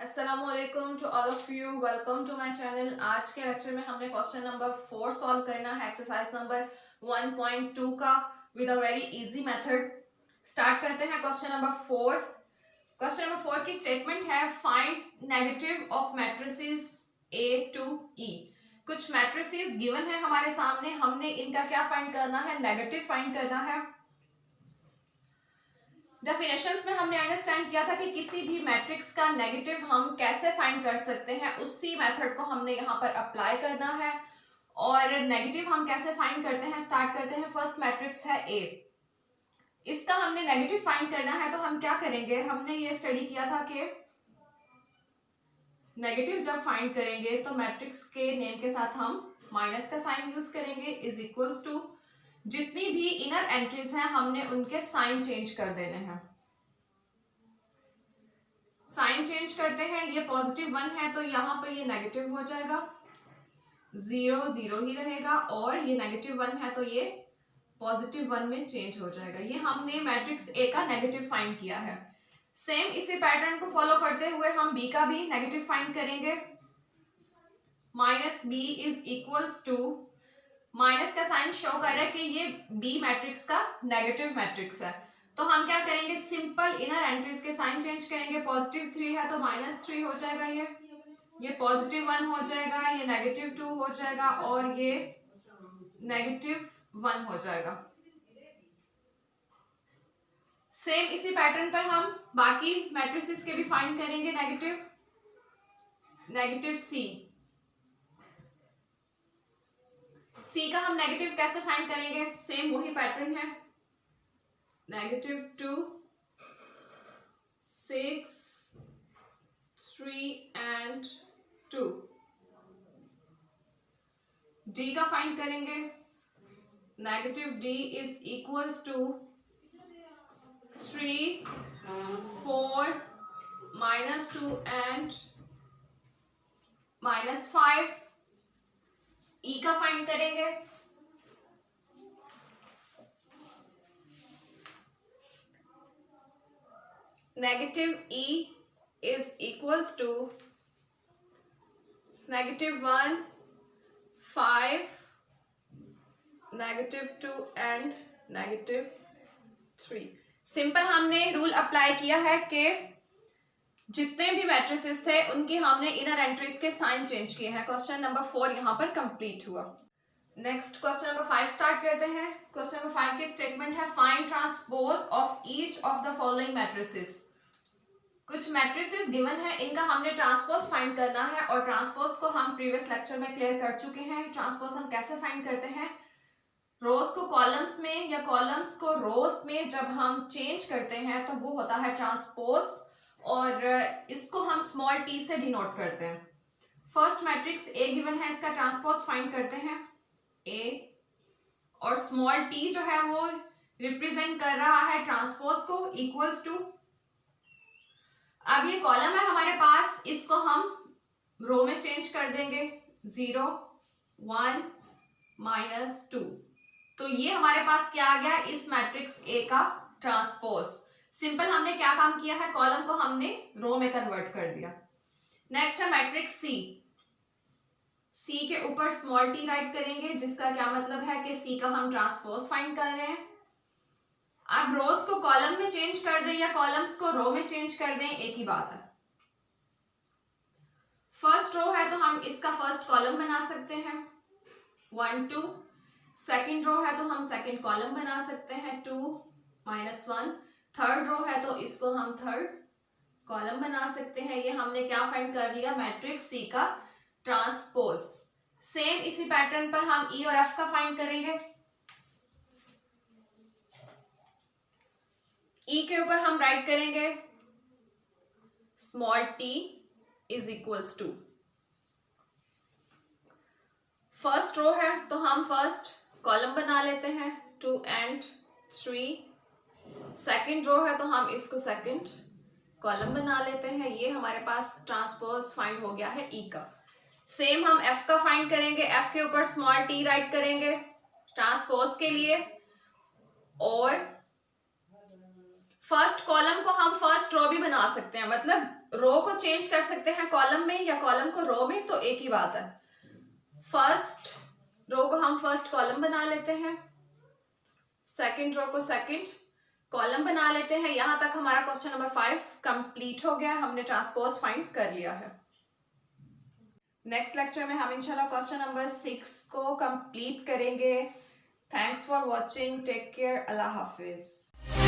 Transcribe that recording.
अस्सलामुअलैकुम to all of you, welcome to my channel. आज के लेक्चर में हमने क्वेश्चन नंबर 4 सॉल्व करना है, एक्सरसाइज नंबर 1.2 का with a very easy method. Start करते हैं क्वेश्चन नंबर 4। क्वेश्चन नंबर 4 की स्टेटमेंट है find negative of matrices A to E। कुछ मैट्रिसेस गिवन है हमारे सामने, हमने इनका क्या फाइंड करना है, नेगेटिव फाइंड करना है। डेफिनेशंस में हमने अंडरस्टैंड किया था कि किसी भी मैट्रिक्स का नेगेटिव हम कैसे फाइंड कर सकते हैं, उसी मेथड को हमने यहाँ पर अप्लाई करना है। और नेगेटिव हम कैसे फाइंड करते हैं, स्टार्ट करते हैं। फर्स्ट मैट्रिक्स है ए, इसका हमने नेगेटिव फाइंड करना है। तो हम क्या करेंगे, हमने ये स्टडी किया था कि नेगेटिव जब फाइंड करेंगे तो मैट्रिक्स के नेम के साथ हम माइनस का साइन यूज करेंगे, इज इक्वल्स टू जितनी भी इनर एंट्रीज हैं हमने उनके साइन चेंज कर देने हैं। साइन चेंज करते हैं, ये पॉजिटिव 1 है तो यहाँ पर ये नेगेटिव हो जाएगा, 0 0 ही रहेगा। और ये नेगेटिव 1 है तो ये पॉजिटिव 1 में चेंज हो जाएगा। ये हमने मैट्रिक्स ए का नेगेटिव फाइंड किया है। सेम इसी पैटर्न को फॉलो करते हुए हम बी का भी नेगेटिव फाइंड करेंगे। Minus B is equals to, minus का साइन शो कर रहा है कि ये बी मैट्रिक्स का नेगेटिव मैट्रिक्स है। तो हम क्या करेंगे, सिंपल इनर एंट्रीज के साइन चेंज करेंगे। पॉजिटिव 3 है तो -3 हो जाएगा, ये पॉजिटिव 1 हो जाएगा, ये नेगेटिव 2 हो जाएगा और ये नेगेटिव 1 हो जाएगा। सेम इसी पैटर्न पर हम बाकी मैट्रिसेस के भी फाइंड करेंगे। नेगेटिव सी का हम नेगेटिव कैसे फाइंड करेंगे, सेम वही पैटर्न है। -2 6 3 and 2। डी का फाइंड करेंगे। -d is equals to 3 4 -2 and -5। E का फाइंड करेंगे। -e is equals to -1 5 -2 and -3। Simple हमने रूल अप्लाई किया है कि जितने भी मैट्रिसेस थे उनकी हमने इनर एंट्रीज के साइन चेंज किए हैं। क्वेश्चन नंबर 4 यहाँ पर कंप्लीट हुआ। नेक्स्ट क्वेश्चन नंबर 5 स्टार्ट करते हैं। क्वेश्चन नंबर 5 की स्टेटमेंट है find transpose of each of the following matrices. कुछ मैट्रिसेस गिवन है, इनका हमने ट्रांसपोज फाइंड करना है और ट्रांसपोज को हम प्रीवियस लेक्चर में क्लियर कर चुके हैं। ट्रांसपोज हम कैसे फाइंड करते हैं, रोज को कॉलम्स में या कॉलम्स को रोज में जब हम चेंज करते हैं तो वो होता है ट्रांसपोज, और इसको हम स्मॉल टी से डिनोट करते हैं। फर्स्ट मैट्रिक्स ए गिवन है, इसका ट्रांसपोज फाइंड करते हैं ए, और स्मॉल टी जो है वो रिप्रेजेंट कर रहा है ट्रांसपोज को, इक्वल्स टू। अब ये कॉलम है हमारे पास, इसको हम रो में चेंज कर देंगे, 0 1 -2। तो ये हमारे पास क्या आ गया, इस मैट्रिक्स ए का ट्रांसपोज। सिंपल हमने क्या काम किया है, कॉलम को हमने रो में कन्वर्ट कर दिया। नेक्स्ट है मैट्रिक्स सी के ऊपर स्मॉल टी राइट करेंगे, जिसका क्या मतलब है कि सी का हम ट्रांसपोज फाइंड कर रहे हैं। अब रोज को कॉलम में चेंज कर दें या कॉलम्स को रो में चेंज कर दें, एक ही बात है। फर्स्ट रो है तो हम इसका फर्स्ट कॉलम बना सकते हैं, 1 2। सेकेंड रो है तो हम सेकेंड कॉलम बना सकते हैं, 2 -1। थर्ड रो है तो इसको हम थर्ड कॉलम बना सकते हैं। ये हमने क्या फाइंड कर लिया, मैट्रिक्स सी का ट्रांसपोज। सेम इसी पैटर्न पर हम ई और एफ का फाइंड करेंगे। ई के ऊपर हम राइट करेंगे small T is equals to, first row है तो हम फर्स्ट कॉलम बना लेते हैं, 2 and 3। सेकेंड रो है तो हम इसको सेकेंड कॉलम बना लेते हैं। ये हमारे पास ट्रांसपोज फाइंड हो गया है ई का। सेम हम एफ का फाइंड करेंगे, एफ के ऊपर स्मॉल टी राइट करेंगे ट्रांसपोज के लिए, और फर्स्ट कॉलम को हम फर्स्ट रो भी बना सकते हैं, मतलब रो को चेंज कर सकते हैं कॉलम में या कॉलम को रो में, तो एक ही बात है। फर्स्ट रो को हम फर्स्ट कॉलम बना लेते हैं, सेकंड रो को सेकंड कॉलम बना लेते हैं। यहां तक हमारा क्वेश्चन नंबर 5 कंप्लीट हो गया, हमने ट्रांसपोज फाइंड कर लिया है। नेक्स्ट लेक्चर में हम इंशाल्लाह क्वेश्चन नंबर 6 को कंप्लीट करेंगे। Thanks for watching, take care, अल्लाह हाफिज।